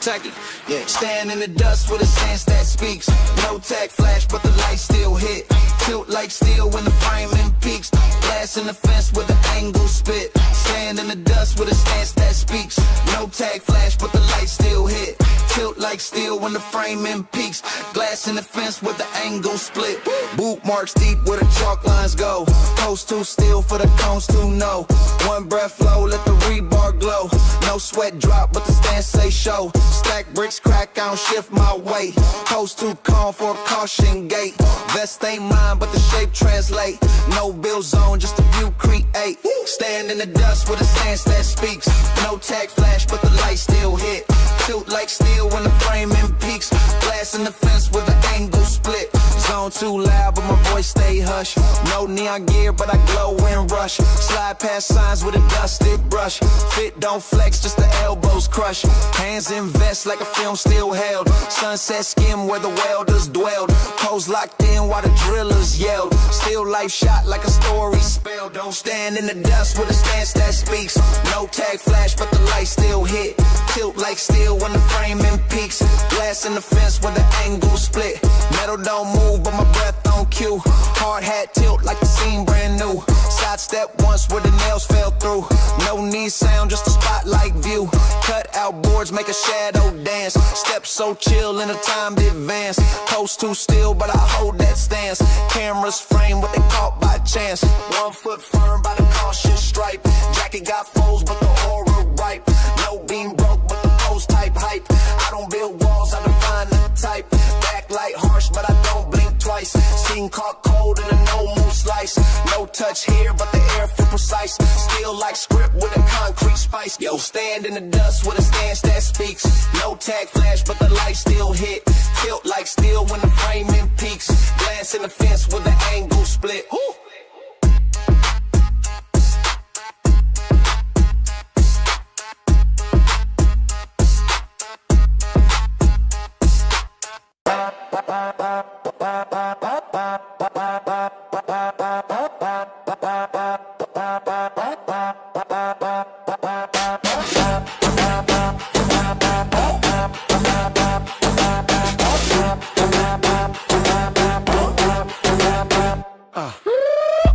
Tacky, yeah. Stand in the dust with a stance that speaks. No tag flash, but the light still hit. Tilt like steel when the framing peaks. Glass in the fence with the angle split. Stand in the dust with a stance that speaks. No tag flash, but the light still hit. Tilt like steel when the framing peaks. Glass in the fence with the angle split. Boot marks deep where the chalk lines go. Post too still for the cones to know. One breath flow, let the rebar glow. No sweat drop, but the stance say show. Stack bricks crack, I don't shift my weight. Post too calm for a caution gate. Vest ain't mine, but the shape translate. No bill zone, just a view create. Stand in the dust with a stance that speaks. No tag flash, but the light still hit. Tilt like steel when the framing peaks. Glass in the fence with the angle split. Zone too loud, but my voice stay hush. No neon gear, but I glow and rush. Slide past signs with a dusted brush. Fit don't flex, just the elbows crush. Hands in vest like a film still held. Sunset skim where the welders dwelled. Pose locked in while the drillers yelled. Still life shot like a story spell. Don't stand in the dust with a stance that speaks. No tag flash, but the light still hit. Tilt like steel when the framing peaks. Glass in the fence where the angle split. Metal don't move, but my breath on cue. Hard hat tilt like the scene brand new. Sidestep once where the nails fell through. No knee sound, just a spotlight view. Cut out boards, make a shadow dance. Step so chill in a timed advance. Post too still, but I hold that stance. Cameras frame what they caught by chance. 1 foot firm by the cautious stripe. Jacket got folds, but the aura ripe. No beam broke, but the post type hype. I don't build walls, I define the type. Backlight harsh, but I don't blink twice. Scene caught cold in a no-move slice. No touch here, but the air feel precise. Still like script with a concrete spice. Yo, stand in the dust with a stance that speaks. No tag flash, but the light still hit. Tilt like steel when the framing peaks. Glass in the fence with the angle split.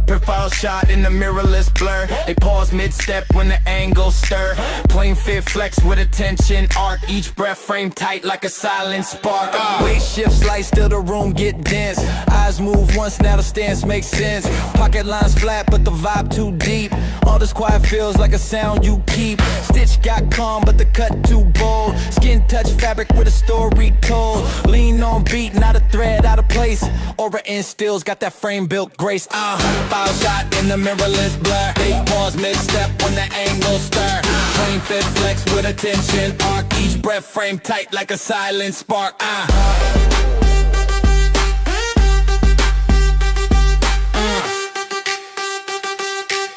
Profile shot in the mirrorless blur. They pause mid-step when the angle stir. Plain fit flex with attention arc. Each breath frame tight like a silent spark. Weight shifts light, still the room get dense. Eyes move once, now the stance makes sense. Pocket lines flat, but the vibe too deep. All this quiet feels like a sound you keep. Stitch got calm, but the cut too bold. Skin touch fabric with a story told. Lean on beat, not a thread out of place. Aura instills, got that frame built grace. File shot in the mirrorless blur. They pause mid-step when the angle stir. Plain fit flex with attention arc. Each breath frame tight like a silent spark.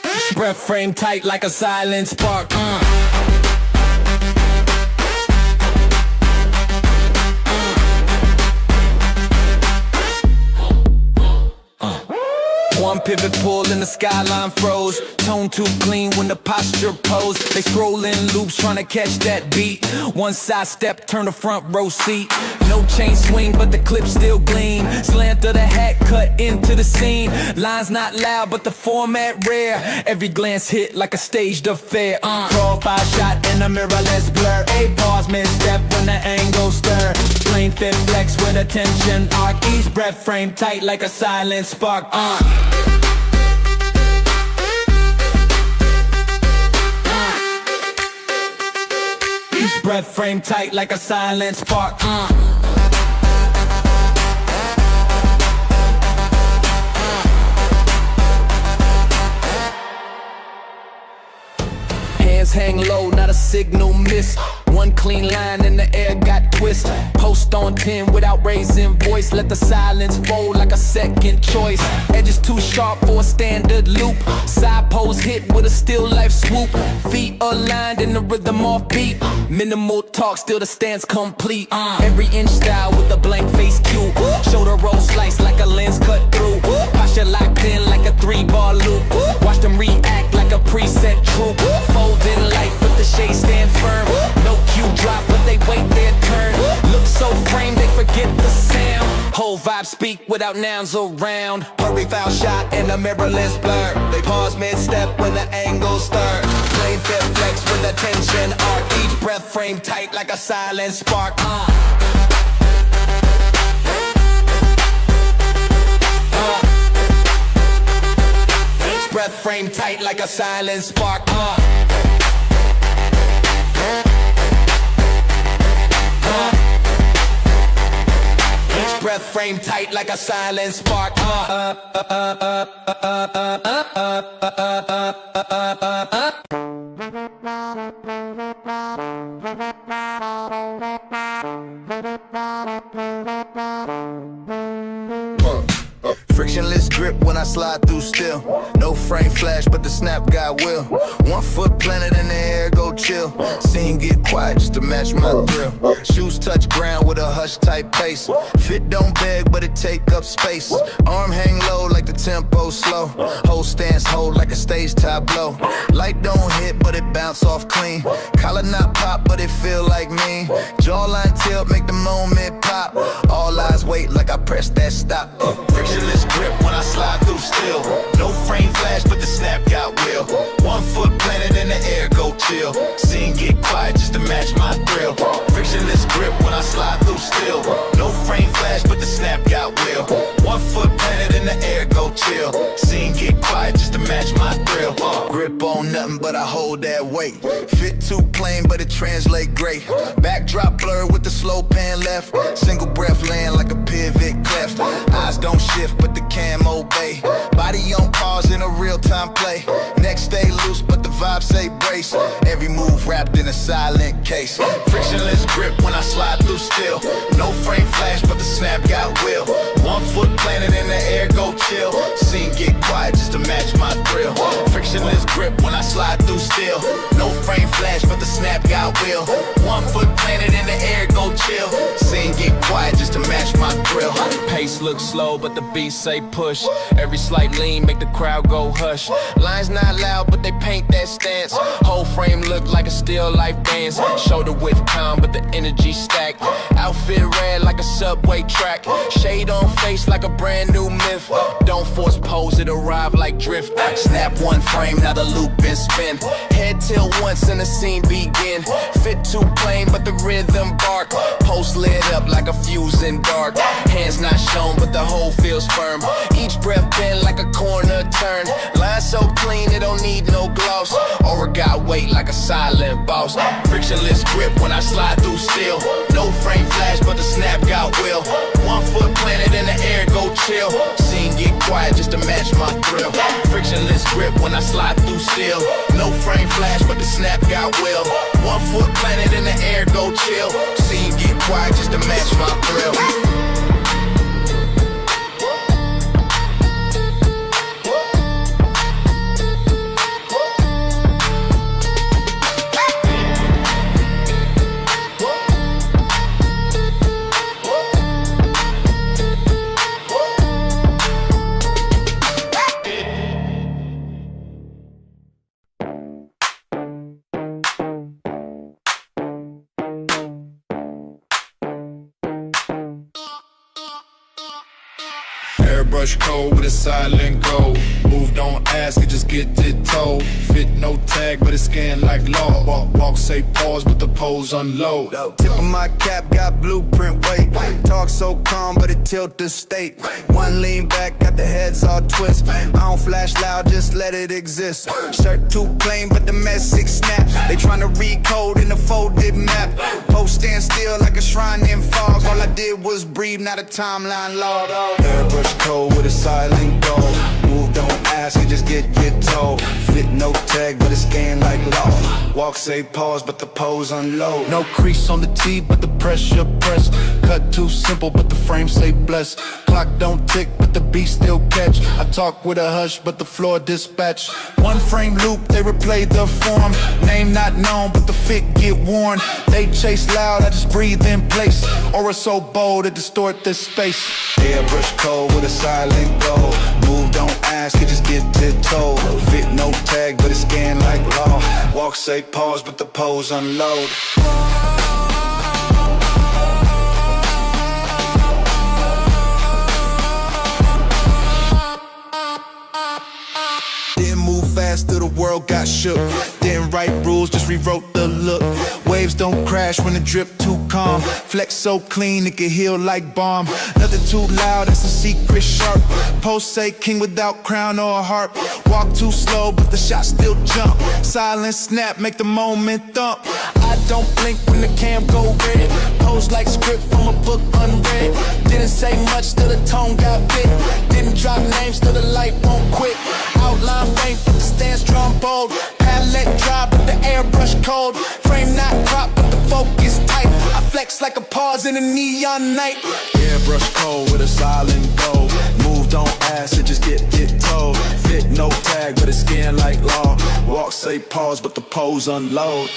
Each breath frame tight like a silent spark. One pivot pull and the skyline froze. Tone too clean when the posture pose. They scroll in loops trying to catch that beat. One side step, turn the front row seat. No chain swing, but the clip still gleam. Slant of the hat cut into the scene. Lines not loud, but the format rare. Every glance hit like a staged affair. Profile shot in a mirrorless blur. A pause mid-step when the angle stir. Plain fit flex with attention arc. Each breath frame tight like a silent spark. Each breath frame tight like a silent spark. Hands hang low, not a signal miss. One clean line in the air got twist. Post on 10 without raising voice. Let the silence fold like a second choice. Edges too sharp for a standard loop. Side pose hit with a still life swoop. Feet aligned in the rhythm off beat. Minimal talk, still the stance complete. Every inch style with a blank face cue. Shoulder roll slice like a lens cut through. Posture locked in like a 3-bar loop. Watch them react like a preset troop. Fold in light, but the shade stand firm. No cue drop, but they wait there. speak without nouns around. Hurry, foul shot in a mirrorless blur. They pause mid-step when the angle stir. Plain fit flex with the tension arc. Each breath frame tight like a silent spark. Each breath frame tight like a silent spark. Each breath frame tight like a silent spark. Frictionless grip when I slide through still. No frame flash, but the snap got will. 1 foot planted in the air, go chill. Scene get quiet just to match my thrill. Shoes touch ground with a hush type pace. Fit don't beg, but it take up space. Arm hang low like the tempo slow. Whole stance hold like a stage tableau. Light don't hit, but it bounce off clean. Collar not pop, but it feel like me. Jawline tilt, make the moment pop. All eyes wait like I press that stop. Frictionless grip when I slide through still. No frame flash, but the snap got will. 1 foot planted in the air, go chill. Scene get quiet just to match my thrill. Frictionless grip when I slide through still. No frame flash, but the snap got will. 1 foot planted in the air, go chill. Scene get quiet just to match my thrill. Grip on nothing, but I hold that weight. Fit too plain, but it translate great. Backdrop blur with the slow pan left. Single breath land like a pivot cleft. Eyes don't shift, but the cam obey. Body on pause in a real-time play. Neck stay loose, but the vibe say brace. Every move wrapped in a silent case. Frictionless grip when I slide through still. No frame flash, but the snap got will. 1 foot planted in the air, go chill. Scene get quiet just to match my thrill. Frictionless grip when I slide through still. No frame flash, but the snap got will. 1 foot planted in the air, go chill. Scene get quiet just to match my thrill. Pace looks slow, but the beat say push. Every slight lean make the crowd go hush. Lines not loud, but they paint that stance. Whole frame look like a still life dance. Shoulder width calm, but the energy stacked. Outfit red like a subway track. Shade on face like a brand new myth. Don't force pose, it arrive like drift. Snap 1 frame, now the loop and spin. Head tilt once and the scene begin. Fit too plain, but the rhythm bark. Post lit up like a fuse in dark. Hands not shown, but the whole feels firm. Each breath bend like a corner turn. Line so clean, it don't need no gloss. Aura got weight like a silent boss. Frictionless grip when I slide through still. No frame flash, but the snap got will. 1 foot planted in the air, go chill. Scene get quiet just to match my thrill. Frictionless grip when I slide through still. No frame flash, but the snap got will. 1 foot planted in the air, go chill. Scene get quiet just to match my thrill. Airbrush code with a silent go. Move, don't ask, it just get it told. Fit no tag, but it's scanned like law. Walk, say pause, but the pose unload. Tip of my cap got blueprint weight. Talk so calm, but it tilt the state. One lean back, got the heads all twist. I don't flash loud, just let it exist. Shirt too plain, but the message snap. They tryna recode in the folded map. Post stand still like a shrine in fog. All I did was breathe, not a timeline log. Airbrush code with a silent go. Move, don't ask, it just get told. Fit no tag, but it's scanned like law. Walk, say pause, but the pose unload. No crease on the T, but the pressure press. Cut too simple, but the frame say bless. Clock don't tick, but the beat still catch. I talk with a hush, but the floor dispatch. 1 frame loop, they replay the form. Name not known, but the fit get worn. They chase loud, I just breathe in place. Aura so bold, it distort this space. Airbrush code with a silent go. Move, don't ask, it just get it told. Fit no tag, but it's scanned like law. Walk, say pause, but the pose unload. rest of the world got shook. Didn't write rules, just rewrote the look. Waves don't crash when the drip too calm. Flex so clean it can heal like balm. Nothing too loud, that's a secret sharp. Post say king without crown or a harp. Walk too slow but the shot still jump. Silent snap make the moment thump. I don't blink when the cam go red. Pose like script from a book unread. Didn't say much till the tone got bit. Didn't drop names till the light won't quit. Outline faint but the stance drawn bold. Palette dry but the airbrush cold. Frame not crop but the focus tight. I flex like a pause in a neon night. Airbrush cold with a silent goal. Move don't ask, it just get told. Fit no tag but it's skin like law. Walk say pause but the pose unload.